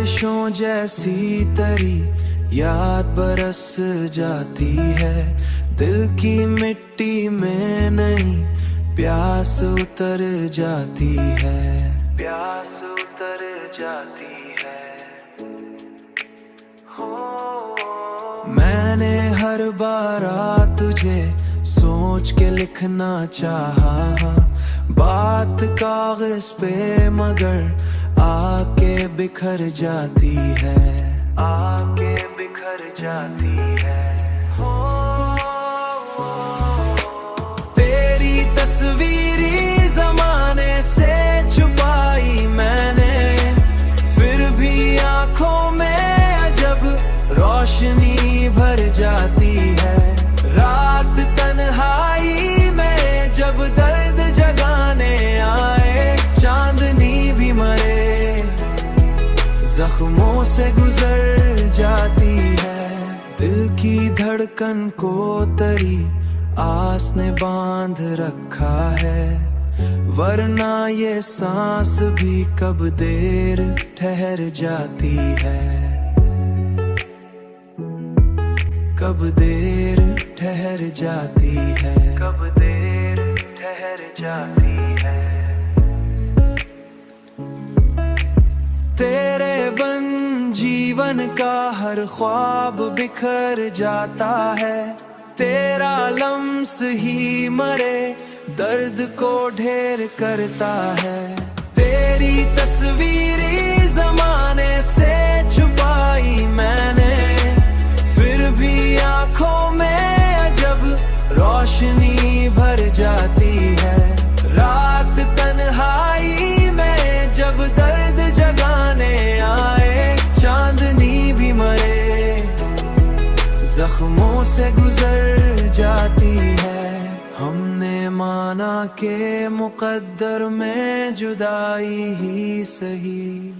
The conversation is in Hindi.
बारिशों जैसी तरी याद बरस जाती है, दिल की मिट्टी में नहीं प्यास उतर जाती है, प्यास उतर जाती है। मैंने हर बार तुझे सोच के लिखना चाहा, बात कागज पे मगर आके बिखर जाती है, आके बिखर जाती है। तेरी तस्वीरी जमाने से छुपाई मैंने, फिर भी आंखों में अजब रोशनी भर जाती है। रात तन्हाई में जब दर्द जगाने आए, चांदनी भी मरे जख्मों से गुजर जाती है। दिल की धड़कन को तरी आस ने बांध रखा है, वरना ये सांस भी कब देर ठहर जाती है, कब देर ठहर जाती है, कब देर ठहर जाती है। तेरे बन जीवन का हर ख्वाब बिखर जाता है, तेरा लम्स ही मरे दर्द को ढेर करता है। तेरी तस्वीरी जमाने से छुपाई मैंने, फिर भी आंखों में अजब रोशनी भर जाती है। रात तन्हाई में जब दर्द जगाने आए, चांदनी भी मरे जख्मों से गुजर जाती है। हमने माना के मुकद्दर में जुदाई ही सही,